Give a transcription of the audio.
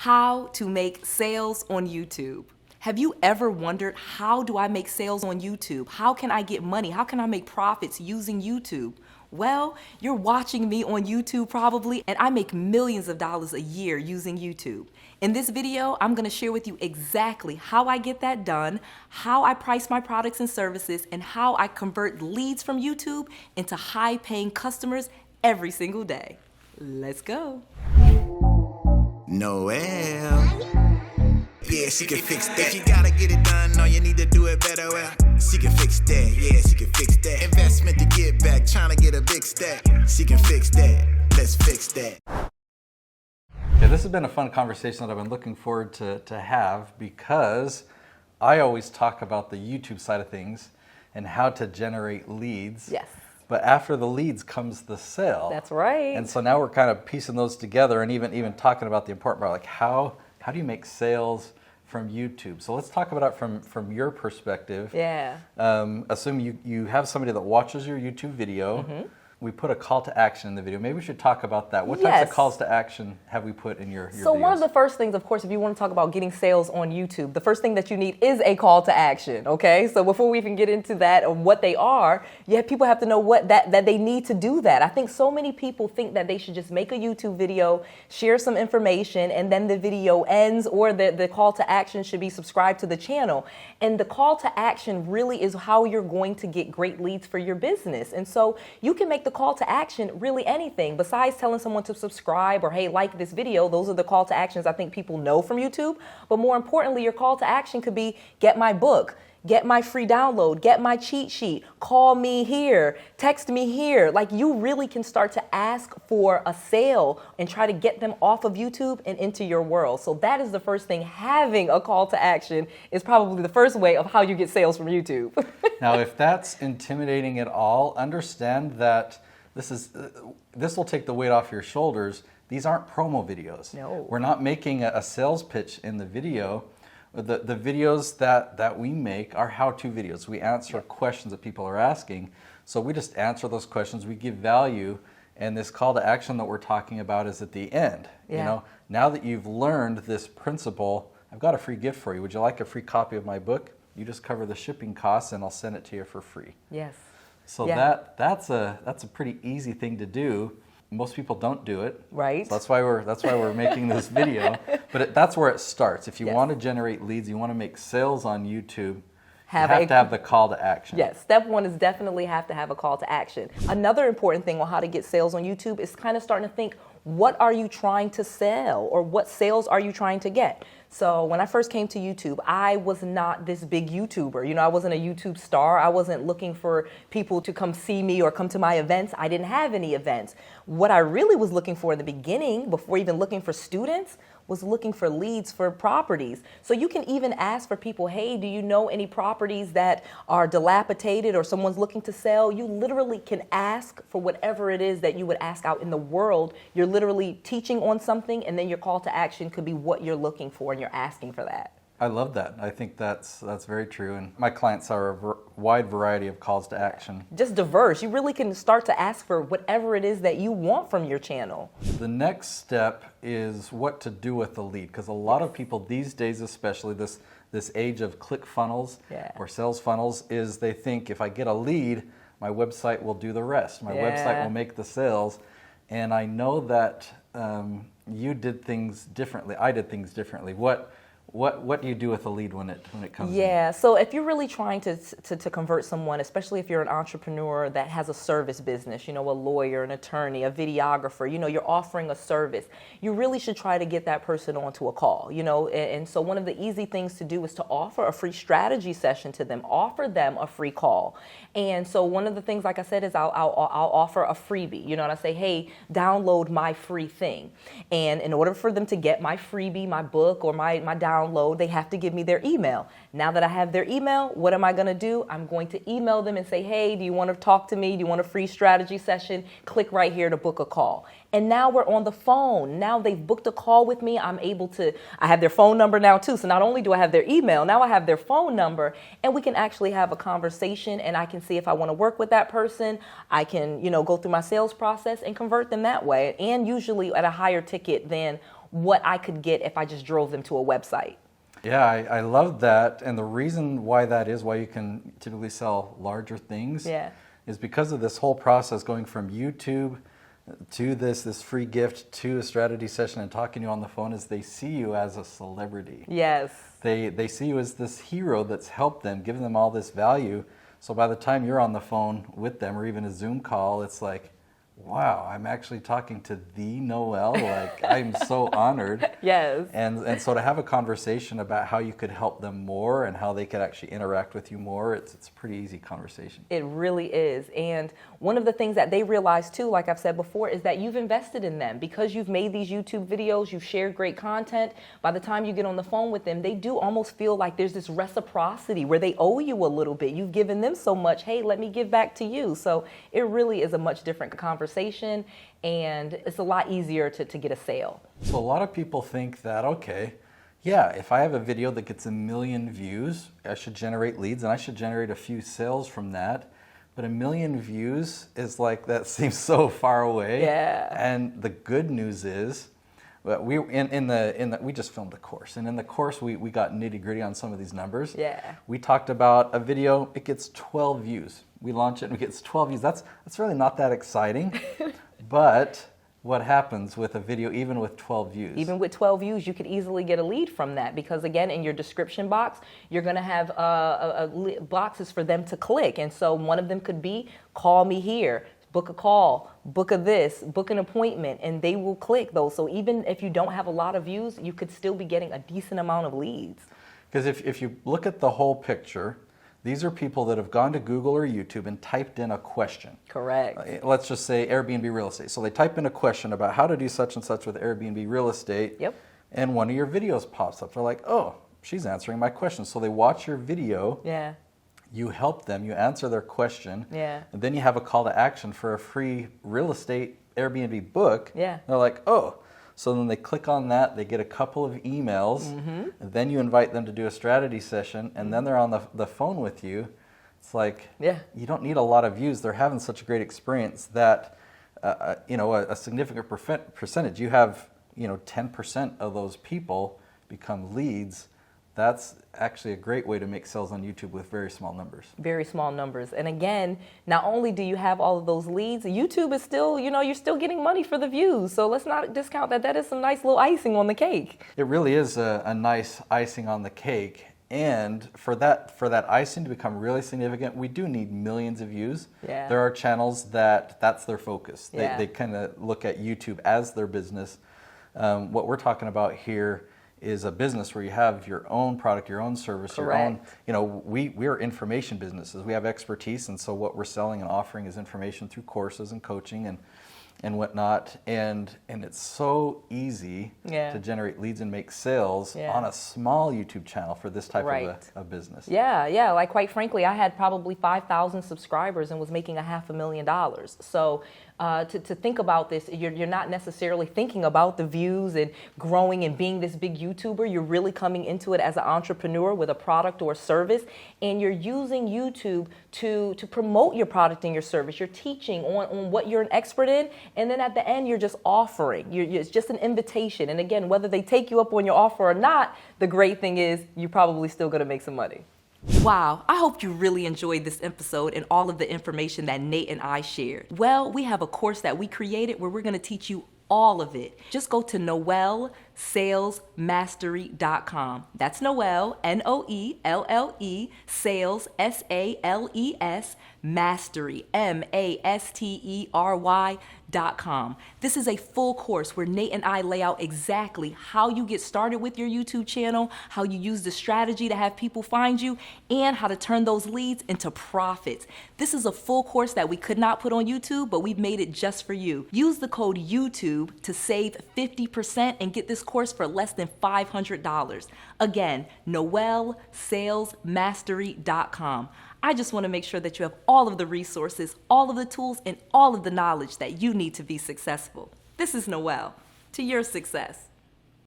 How to make sales on YouTube. Have you ever wondered, how do I make sales on YouTube? How can I get money? How can I make profits using YouTube? Well, you're watching me on YouTube probably, and I make millions of dollars a year using YouTube. In this video, I'm gonna share with you exactly how I get that done, how I price my products and services, and how I convert leads from YouTube into high-paying customers every single day. Let's go. Noel. Yeah, she can fix that. If you gotta get it done, all you need to do it better. Well, she can fix that. Yeah, she can fix that. Investment to get back, trying to get a big stack. She can fix that. Let's fix that. Okay, this has been a fun conversation that I've been looking forward to have, because I always talk about the YouTube side of things and how to generate leads. Yes. But after the leads comes the sale. That's right. And so now we're kind of piecing those together, and even talking about the important part, like how do you make sales from YouTube? So let's talk about it from your perspective. Yeah. Assume you have somebody that watches your YouTube video. Mm-hmm. We put a call to action in the video. Maybe we should talk about that. What types of calls to action have we put in your So videos? one of the first things, of course, if you want to talk about getting sales on YouTube, the first thing that you need is a call to action, okay? So before we even get into that or what they are, people have to know what that they need to do that. I think so many people think that they should just make a YouTube video, share some information, and then the video ends, or the call to action should be subscribe to the channel. And the call to action really is how you're going to get great leads for your business. And so you can make the call to action really anything besides telling someone to subscribe or, hey, like this video. Those are the call to actions I think people know from YouTube. But more importantly, your call to action could be get my book, get my free download, get my cheat sheet, call me here, text me here. Like, you really can start to ask for a sale and try to get them off of YouTube and into your world. So that is the first thing. Having a call to action is probably the first way of how you get sales from YouTube. Now, if that's intimidating at all, understand that this will take the weight off your shoulders. These aren't promo videos. No. We're not making a sales pitch in the video. The videos that we make are how-to videos. We answer questions that people are asking. So we just answer those questions, we give value, and this call to action that we're talking about is at the end. Yeah. You know, now that you've learned this principle, I've got a free gift for you. Would you like a free copy of my book? You just cover the shipping costs and I'll send it to you for free. Yes. So Yeah. that's a pretty easy thing to do. Most people don't do it. Right. So that's why we're making this video. But that's where it starts. If you Yes. want to generate leads, you want to make sales on YouTube, you have to have the call to action. Yes, step one is definitely have to have a call to action. Another important thing on how to get sales on YouTube is kind of starting to think, what are you trying to sell, or what sales are you trying to get? So when I first came to YouTube, I was not this big YouTuber. You know, I wasn't a YouTube star. I wasn't looking for people to come see me or come to my events. I didn't have any events. What I really was looking for in the beginning, before even looking for students, was looking for leads for properties. So you can even ask for people, hey, do you know any properties that are dilapidated or someone's looking to sell? You literally can ask for whatever it is that you would ask out in the world. You're literally teaching on something, and then your call to action could be what you're looking for, and you're asking for that. I love that. I think that's very true. And my clients are a wide variety of calls to action. Just diverse. You really can start to ask for whatever it is that you want from your channel. The next step is what to do with the lead, because a lot of people these days, especially this age of click funnels or sales funnels, is they think if I get a lead, my website will do the rest. My website will make the sales. And I know that you did things differently. I did things differently. What do you do with a lead when it comes in? Yeah, so if you're really trying to convert someone, especially if you're an entrepreneur that has a service business, you know, a lawyer, an attorney, a videographer, you know, you're offering a service, you really should try to get that person onto a call, you know. And so one of the easy things to do is to offer a free strategy session to them, offer them a free call. And so one of the things, like I said, is I'll offer a freebie, you know, and I say, hey, download my free thing. And in order for them to get my freebie, my book, or my download, they have to give me their email. Now that I have their email, what am I going to do? I'm going to email them and say, hey, do you want to talk to me? Do you want a free strategy session? Click right here to book a call. And now we're on the phone. Now they've booked a call with me. I have their phone number now too. So not only do I have their email, now I have their phone number, and we can actually have a conversation, and I can see if I want to work with that person. I can, go through my sales process and convert them that way, and usually at a higher ticket than what I could get if I just drove them to a website. Yeah, I love that. And the reason why that is, why you can typically sell larger things, is because of this whole process going from YouTube to this free gift to a strategy session and talking to you on the phone, is they see you as a celebrity. Yes. They see you as this hero that's helped them, given them all this value. So by the time you're on the phone with them, or even a Zoom call, it's like, wow, I'm actually talking to the Noel. Like, I'm so honored. Yes. And so to have a conversation about how you could help them more and how they could actually interact with you more, it's a pretty easy conversation. It really is. And one of the things that they realize too, like I've said before, is that you've invested in them. Because you've made these YouTube videos, you've shared great content, by the time you get on the phone with them, they do almost feel like there's this reciprocity where they owe you a little bit. You've given them so much, hey, let me give back to you. So it really is a much different conversation, and it's a lot easier to get a sale. So a lot of people think that, okay, yeah, if I have a video that gets 1 million views, I should generate leads and I should generate a few sales from that. But 1 million views is like, that seems so far away. Yeah. And the good news is, we just filmed a course, and in the course we got nitty-gritty on some of these numbers. Yeah. We talked about a video, it gets 12 views. We launch it and it gets 12 views. That's really not that exciting. But what happens with a video even with 12 views? Even with 12 views, you could easily get a lead from that, because again, in your description box, you're going to have boxes for them to click. And so one of them could be, call me here, book a call, book a this, book an appointment, and they will click those. So even if you don't have a lot of views, you could still be getting a decent amount of leads. Because if you look at the whole picture, these are people that have gone to Google or YouTube and typed in a question. Correct. Let's just say Airbnb real estate. So they type in a question about how to do such and such with Airbnb real estate. Yep. And one of your videos pops up. They're like, oh, she's answering my question. So they watch your video. Yeah. You help them, you answer their question. Yeah. And then you have a call to action for a free real estate Airbnb book. Yeah. They're like, oh. So then they click on that, they get a couple of emails, and then you invite them to do a strategy session, and then they're on the phone with you. It's like, you don't need a lot of views. They're having such a great experience that, a significant percentage, you have, 10% of those people become leads. That's actually a great way to make sales on YouTube with very small numbers. Very small numbers. And again, not only do you have all of those leads, YouTube is still, you're still getting money for the views. So let's not discount that. That is some nice little icing on the cake. It really is a nice icing on the cake. And for that icing to become really significant, we do need millions of views. Yeah. There are channels that's their focus. Yeah. They kind of look at YouTube as their business. What we're talking about here is a business where you have your own product, your own service, Correct. your own, we're information businesses. We have expertise, and so what we're selling and offering is information through courses and coaching and whatnot. And it's so easy to generate leads and make sales on a small YouTube channel for this type of a business. Yeah. Like, quite frankly, I had probably 5,000 subscribers and was making $500,000. So to think about this, you're not necessarily thinking about the views and growing and being this big YouTuber. You're really coming into it as an entrepreneur with a product or a service, and you're using YouTube to promote your product and your service. You're teaching on what you're an expert in, and then at the end, you're just offering. It's just an invitation. And again, whether they take you up on your offer or not, the great thing is you're probably still going to make some money. Wow, I hope you really enjoyed this episode and all of the information that Nate and I shared. Well, we have a course that we created where we're going to teach you all of it. Just go to noelsalesmastery.com. That's Noel, Noelle, sales, SALES, mastery, MASTERY.com. This is a full course where Nate and I lay out exactly how you get started with your YouTube channel, how you use the strategy to have people find you, and how to turn those leads into profits. This is a full course that we could not put on YouTube, but we've made it just for you. Use the code YouTube to save 50% and get this course for less than $500. Again, noelsalesmastery.com. I just want to make sure that you have all of the resources, all of the tools, and all of the knowledge that you need to be successful. This is Noelle. To your success.